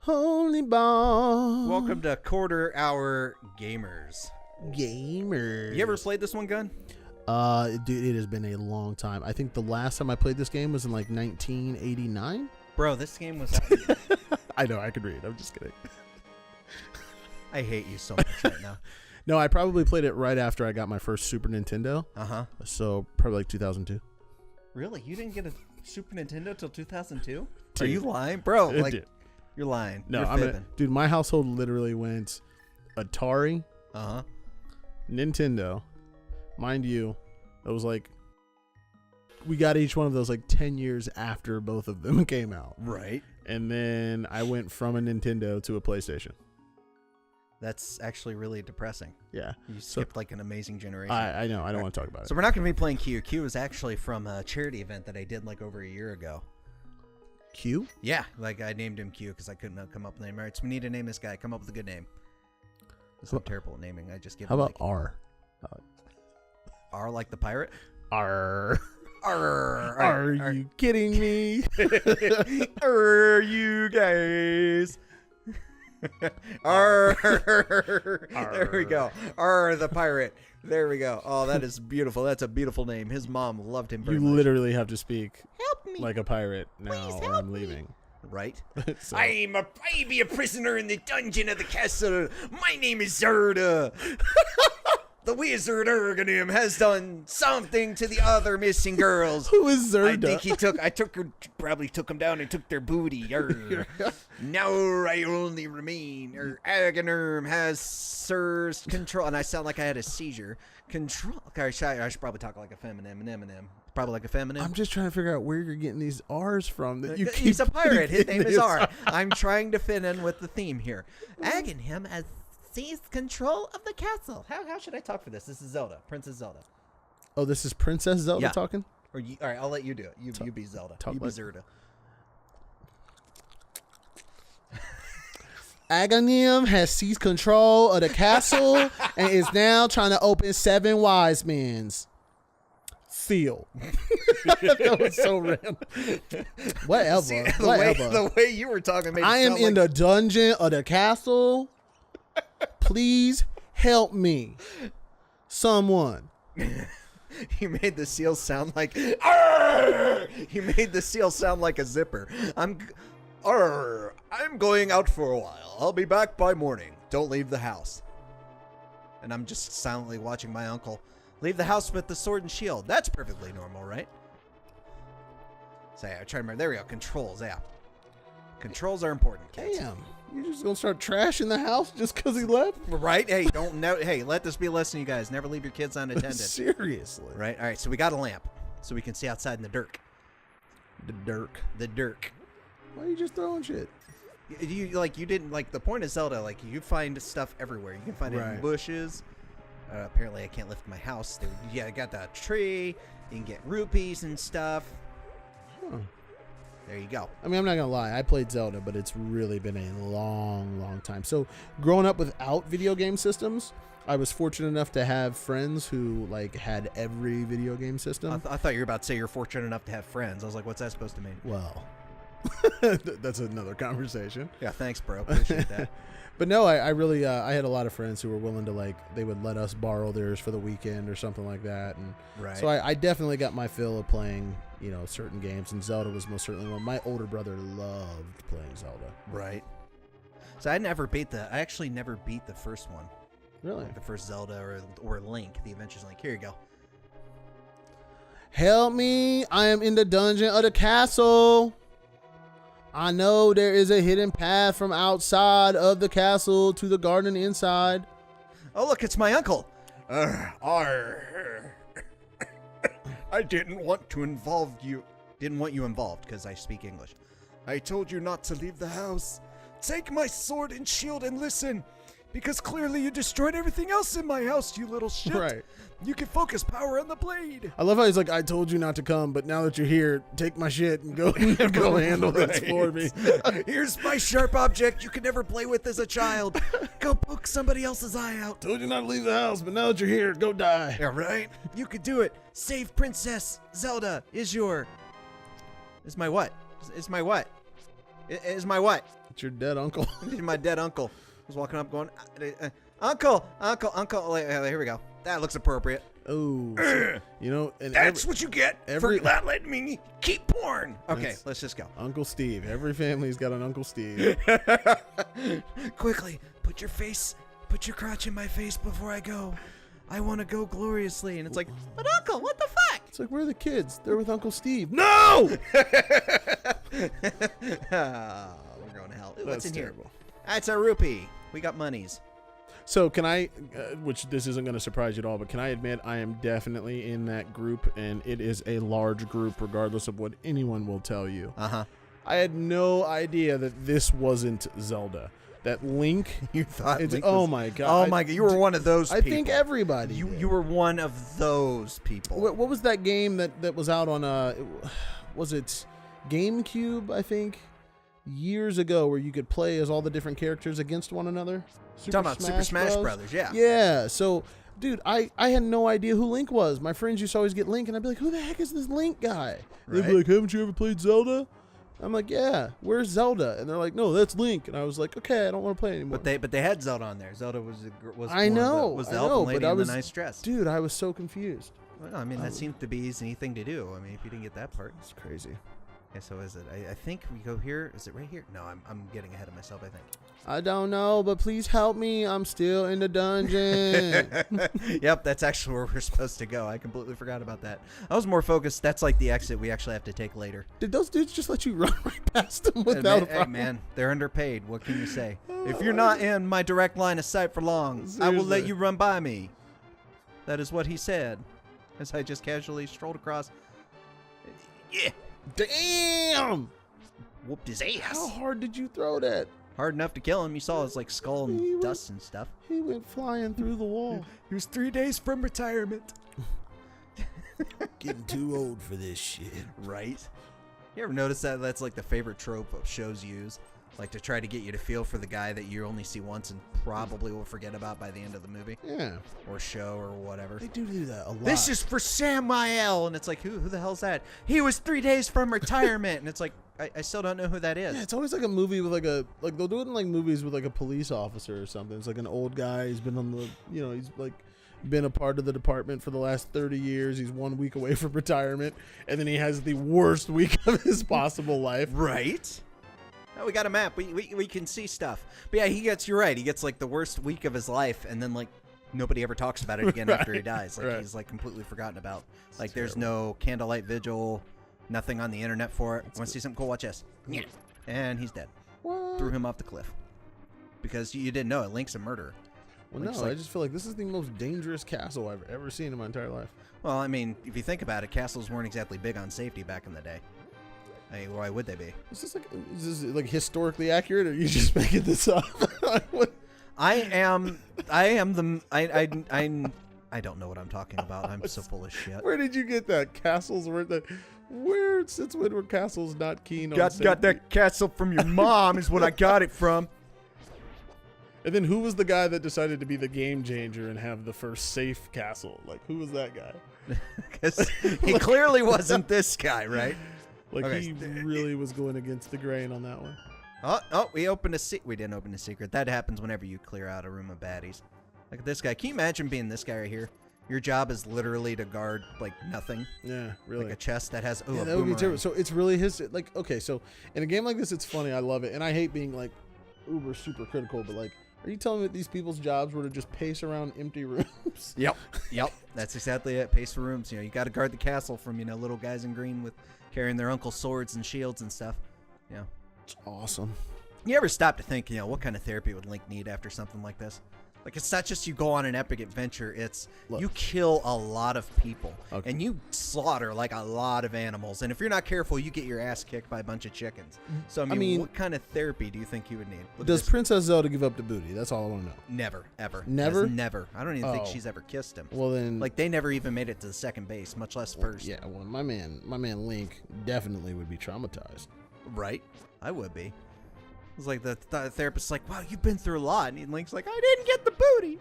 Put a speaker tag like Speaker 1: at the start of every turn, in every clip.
Speaker 1: Holy ball.
Speaker 2: Welcome to Quarter Hour Gamers.
Speaker 1: Gamers.
Speaker 2: You ever played this one, Gun?
Speaker 1: Dude, it has been a long time. I think the last time I played this game was in like 1989.
Speaker 2: Bro, this game was...
Speaker 1: I know, I could read. I'm just kidding.
Speaker 2: I hate you so much right now.
Speaker 1: No, I probably played it right after I got my first Super Nintendo.
Speaker 2: Uh-huh.
Speaker 1: So probably like 2002.
Speaker 2: Really? You didn't get a Super Nintendo till 2002? Are you lying? Bro, like...
Speaker 1: Dude.
Speaker 2: You're lying.
Speaker 1: No,
Speaker 2: You're fibbing.
Speaker 1: dude, my household literally went Atari,
Speaker 2: Uh-huh.
Speaker 1: Nintendo. Mind you, it was like we got each one of those like 10 years after both of them came out.
Speaker 2: Right.
Speaker 1: And then I went from a Nintendo to a PlayStation.
Speaker 2: That's actually really depressing.
Speaker 1: Yeah.
Speaker 2: You skipped like an amazing generation.
Speaker 1: I know. I don't want to talk about it.
Speaker 2: So we're not going to be playing Q. Q is actually from a charity event that I did like over a year ago.
Speaker 1: Q?
Speaker 2: Yeah, like I named him Q because I couldn't come up with a name. All right, so we need to name this guy. Come up with a good name. I'm terrible at naming. I just give.
Speaker 1: How
Speaker 2: him
Speaker 1: about
Speaker 2: like,
Speaker 1: R?
Speaker 2: R like the pirate?
Speaker 1: R.
Speaker 2: R.
Speaker 1: Are you kidding me?
Speaker 2: Are you guys? R. There we go. R the pirate. There we go. Oh, that is beautiful. That's a beautiful name. His mom loved him very
Speaker 1: You
Speaker 2: much.
Speaker 1: literally have to speak
Speaker 2: Help me.
Speaker 1: like a pirate now
Speaker 2: Please
Speaker 1: or
Speaker 2: help
Speaker 1: I'm
Speaker 2: me.
Speaker 1: leaving.
Speaker 2: Right?
Speaker 1: So-
Speaker 2: I be a prisoner in the dungeon of the castle. My name is ZELDA. The wizard Ergonim has done something to the other missing girls.
Speaker 1: Who is Zerda?
Speaker 2: I probably took him down and took their booty. Now I only remain. Agonerm has seized control. And I sound like I had a seizure. Control. Okay, I should probably talk like a feminine. Probably like a feminine.
Speaker 1: I'm just trying to figure out where you're getting these R's from. That you keep
Speaker 2: He's a pirate. His name is
Speaker 1: his-
Speaker 2: R. I'm trying to fit in with the theme here. Agonim has seized control of the castle. How should I talk for this? This is Zelda, Princess Zelda.
Speaker 1: Oh, this is Princess Zelda
Speaker 2: Yeah.
Speaker 1: talking?
Speaker 2: Or all right, I'll let you do it. You be Zelda.
Speaker 1: talk
Speaker 2: You be
Speaker 1: like-
Speaker 2: Zerda.
Speaker 1: Agonim has seized control of the castle and is now trying to open 7 wise men's seal. That was so random. Whatever.
Speaker 2: See,
Speaker 1: Whatever.
Speaker 2: the way you were talking made it
Speaker 1: I am
Speaker 2: sound
Speaker 1: in
Speaker 2: like,
Speaker 1: the dungeon of the castle. Please help me. Someone.
Speaker 2: You made the seal sound like Arr! You made the seal sound like a zipper. I'm going out for a while. I'll be back by morning. Don't leave the house. And I'm just silently watching my uncle leave the house with the sword and shield. That's perfectly normal, right? So yeah, I try to remember. There we go. Controls, yeah. Controls are important, kids.
Speaker 1: Damn. You're just going to start trashing the house just because he left?
Speaker 2: Right? Hey, hey, let this be a lesson, you guys. Never leave your kids unattended.
Speaker 1: Seriously.
Speaker 2: Right? All right, so we got a lamp so we can see outside in the dirt.
Speaker 1: The dirk.
Speaker 2: The dirt.
Speaker 1: Why are you just throwing shit?
Speaker 2: You didn't like the point of Zelda. Like you find stuff everywhere. You can find it in
Speaker 1: Right.
Speaker 2: bushes. Apparently, I can't lift my house. Yeah, I got that tree. You can get rupees and stuff.
Speaker 1: Huh.
Speaker 2: There you go.
Speaker 1: I mean, I'm not going to lie. I played Zelda, but it's really been a long, long time. So growing up without video game systems, I was fortunate enough to have friends who like had every video game system.
Speaker 2: I thought you were about to say you're fortunate enough to have friends. I was like, what's that supposed to mean?
Speaker 1: Well, that's another conversation.
Speaker 2: Yeah, thanks, bro. Appreciate that.
Speaker 1: But no, I really I had a lot of friends who were willing to like they would let us borrow theirs for the weekend or something like that, and
Speaker 2: Right.
Speaker 1: so I definitely got my fill of playing certain games, and Zelda was most certainly one. My older brother loved playing Zelda.
Speaker 2: Right. So I actually never beat the first one.
Speaker 1: Really?
Speaker 2: Like the first Zelda or Link, the Adventures Link. Here you go.
Speaker 1: Help me! I am in the dungeon of the castle. I know there is a hidden path from outside of the castle to the garden inside.
Speaker 2: Oh, look, it's my uncle. I didn't want you involved because I speak English. I told you not to leave the house. Take my sword and shield and listen. Because clearly you destroyed everything else in my house, you little shit.
Speaker 1: Right.
Speaker 2: You can focus power on the blade.
Speaker 1: I love how he's like, I told you not to come, but now that you're here, take my shit and go go handle this for me.
Speaker 2: Here's my sharp object you could never play with as a child. Go poke somebody else's eye out.
Speaker 1: Told you not to leave the house, but now that you're here, go die.
Speaker 2: Yeah, right? You could do it. Save Princess Zelda is my what? Is my what? Is my what?
Speaker 1: It's your dead uncle.
Speaker 2: My dead uncle was walking up going, Uncle. Wait, here we go. That looks appropriate.
Speaker 1: Oh, you know, and
Speaker 2: That's what you get for not letting me keep porn. Okay, let's just go.
Speaker 1: Uncle Steve. Every family's got an Uncle Steve.
Speaker 2: Quickly, put your crotch in my face before I go. I want to go gloriously. And it's like, but Uncle, what the fuck?
Speaker 1: It's like, where are the kids? They're with Uncle Steve. No!
Speaker 2: We're going to hell. Ooh, what's in
Speaker 1: terrible.
Speaker 2: here? It's a rupee. We got monies.
Speaker 1: So can I, which this isn't going to surprise you at all, but can I admit I am definitely in that group, and it is a large group regardless of what anyone will tell you.
Speaker 2: Uh-huh.
Speaker 1: I had no idea that this wasn't Zelda. That Link,
Speaker 2: You thought
Speaker 1: it's,
Speaker 2: Link
Speaker 1: oh
Speaker 2: was-
Speaker 1: my God.
Speaker 2: Oh my God, you were one of those
Speaker 1: I
Speaker 2: people.
Speaker 1: think everybody
Speaker 2: You
Speaker 1: did.
Speaker 2: you were one of those people.
Speaker 1: What was that game that was out on, was it GameCube, I think, years ago, where you could play as all the different characters against one another?
Speaker 2: Talking about Super Smash Brothers, yeah.
Speaker 1: Yeah, so, dude, I had no idea who Link was. My friends used to always get Link, and I'd be like, who the heck is this Link guy? They'd be
Speaker 2: Right.
Speaker 1: like, haven't you ever played Zelda? I'm like, yeah, where's Zelda? And they're like, no, that's Link. And I was like, okay, I don't want to play anymore.
Speaker 2: But they had Zelda on there. Zelda was
Speaker 1: I know,
Speaker 2: was
Speaker 1: I
Speaker 2: the
Speaker 1: know,
Speaker 2: elfin
Speaker 1: but
Speaker 2: lady
Speaker 1: I
Speaker 2: in
Speaker 1: was-
Speaker 2: the nice dress.
Speaker 1: Dude, I was so confused.
Speaker 2: Well, I mean, that seems to be an easy thing to do. I mean, if you didn't get that part.
Speaker 1: It's crazy.
Speaker 2: Okay, so is it? I think we go here. Is it right here? No, I'm getting ahead of myself, I think.
Speaker 1: I don't know, but please help me. I'm still in the dungeon.
Speaker 2: Yep, that's actually where we're supposed to go. I completely forgot about that. I was more focused. That's like the exit we actually have to take later.
Speaker 1: Did those dudes just let you run right past them without a
Speaker 2: Hey,
Speaker 1: problem?
Speaker 2: man, they're underpaid. What can you say? If you're not in my direct line of sight for long, I will let
Speaker 1: Seriously.
Speaker 2: you run by me. That is what he said, as I just casually strolled across. Yeah,
Speaker 1: Damn!
Speaker 2: whooped his ass.
Speaker 1: How hard did you throw that?
Speaker 2: Hard enough to kill him. You saw his like skull
Speaker 1: He
Speaker 2: and
Speaker 1: went-
Speaker 2: dust and stuff.
Speaker 1: He went flying through the wall.
Speaker 2: He was 3 days from retirement.
Speaker 1: Getting too old for this shit.
Speaker 2: Right? You ever notice that that's like the favorite trope of shows use? Like to try to get you to feel for the guy that you only see once and probably will forget about by the end of the movie
Speaker 1: Yeah,
Speaker 2: or show or whatever.
Speaker 1: they do that a lot.
Speaker 2: This is for Samael, and it's like, who the hell's that? He was 3 days from retirement, and it's like, I still don't know who that is.
Speaker 1: Yeah, it's always like a movie with like they'll do it in like movies with like a police officer or something. It's like an old guy. He's been on the, he's like been a part of the department for the last 30 years. He's 1 week away from retirement, and then he has the worst week of his possible life.
Speaker 2: Right? Oh, we got a map. We can see stuff. But yeah, you're right. He gets like the worst week of his life, and then like nobody ever talks about it again after he dies. Like
Speaker 1: right.
Speaker 2: he's like completely forgotten about. Like there's no candlelight vigil, nothing on the internet for it. Want to see something cool? Watch this. Yeah. And he's dead.
Speaker 1: What?
Speaker 2: Threw him off the cliff. Because you didn't know it. Link's a murderer.
Speaker 1: Well,
Speaker 2: Link's
Speaker 1: no,
Speaker 2: like-
Speaker 1: I just feel like this is the most dangerous castle I've ever seen in my entire life.
Speaker 2: Well, I mean, if you think about it, castles weren't exactly big on safety back in the day. I mean, why would they be?
Speaker 1: Is this like historically accurate, or are you just making this up? What?
Speaker 2: I don't know what I'm talking about. I'm so full of shit.
Speaker 1: Where did you get that? Castles were that? Where since when were castles not keen on
Speaker 2: Got
Speaker 1: safety?
Speaker 2: that castle from your mom is what I got it from.
Speaker 1: And then who was the guy that decided to be the game changer and have the first safe castle? Like, who was that guy?
Speaker 2: Because he clearly wasn't this guy, right?
Speaker 1: Like,
Speaker 2: Okay.
Speaker 1: he really was going against the grain on that one.
Speaker 2: Oh, we didn't open a secret. That happens whenever you clear out a room of baddies. Look at this guy. Can you imagine being this guy right here? Your job is literally to guard, like, nothing.
Speaker 1: Yeah, really.
Speaker 2: Like a chest that has, a
Speaker 1: Yeah, that would be
Speaker 2: boomerang.
Speaker 1: terrible. So it's really his, like, okay, so in a game like this, it's funny. I love it. And I hate being, like, uber super critical, but, like, are you telling me that these people's jobs were to just pace around empty rooms?
Speaker 2: Yep. That's exactly it. Pace for rooms. You got to guard the castle from, little guys in green with carrying their uncle's swords and shields and stuff.
Speaker 1: It's awesome.
Speaker 2: You ever stop to think, what kind of therapy would Link need after something like this? Like, it's not just you go on an epic adventure. It's
Speaker 1: Look.
Speaker 2: you kill a lot of people.
Speaker 1: Okay.
Speaker 2: And you slaughter, like, a lot of animals. And if you're not careful, you get your ass kicked by a bunch of chickens. So, I mean what kind of therapy do you think you would need? Look at
Speaker 1: Does
Speaker 2: this.
Speaker 1: Princess Zelda give up the booty? That's all I want to know.
Speaker 2: Never, ever.
Speaker 1: Never?
Speaker 2: Has never. I don't even think
Speaker 1: Oh.
Speaker 2: she's ever kissed him.
Speaker 1: Well, then...
Speaker 2: Like, they never even made it to the second base, much less first.
Speaker 1: Yeah, well, my man Link definitely would be traumatized.
Speaker 2: Right? I would be. It's like the therapist's like, wow, you've been through a lot. And Link's like, I didn't get the booty.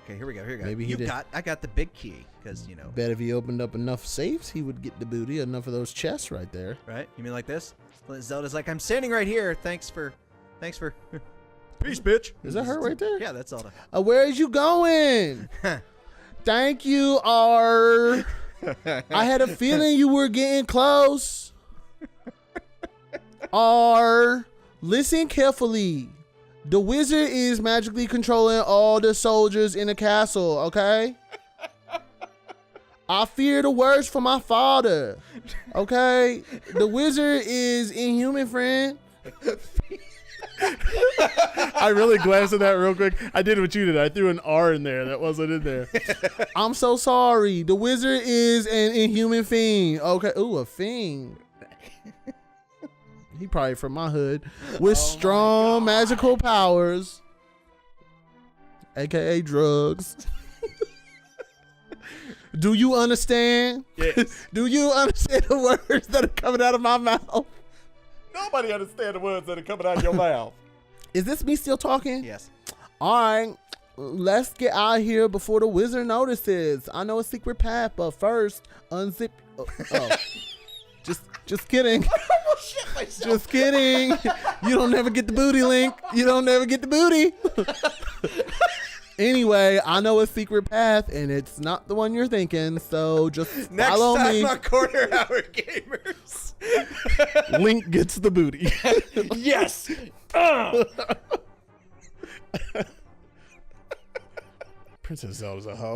Speaker 2: Okay, here we go.
Speaker 1: Maybe he did.
Speaker 2: I got the big key because, you know.
Speaker 1: Bet if he opened up enough safes, he would get the booty, enough of those chests right there.
Speaker 2: Right? You mean like this? Zelda's like, I'm standing right here. Thanks for peace, bitch.
Speaker 1: Is that her right there?
Speaker 2: Yeah, that's Zelda.
Speaker 1: Where is you going? Thank you, R. I had a feeling you were getting close. R. Listen carefully. The wizard is magically controlling all the soldiers in the castle, okay? I fear the worst for my father, okay? The wizard is inhuman, friend. I really glanced at that real quick. I did what you did. I threw an R in there that wasn't in there. I'm so sorry. The wizard is an inhuman fiend. Okay. Ooh, a fiend. He probably from my hood with strong magical powers, aka drugs. Do you understand?
Speaker 3: Yes.
Speaker 1: Do you understand the words that are coming out of my mouth?
Speaker 3: Nobody understands the words that are coming out of your mouth.
Speaker 1: Is this me still talking?
Speaker 2: Yes.
Speaker 1: All right. Let's get out of here before the wizard notices. I know a secret path, but first, unzip. Oh. Just kidding.
Speaker 3: Shit myself.
Speaker 1: Just kidding. You don't never get the booty, Link. You don't never get the booty. Anyway, I know a secret path, and it's not the one you're thinking, so just
Speaker 2: Next
Speaker 1: follow
Speaker 2: time
Speaker 1: me.
Speaker 2: on Corner Hour Gamers.
Speaker 1: Link gets the booty.
Speaker 3: Yes.
Speaker 1: Princess Zelda's a hoe.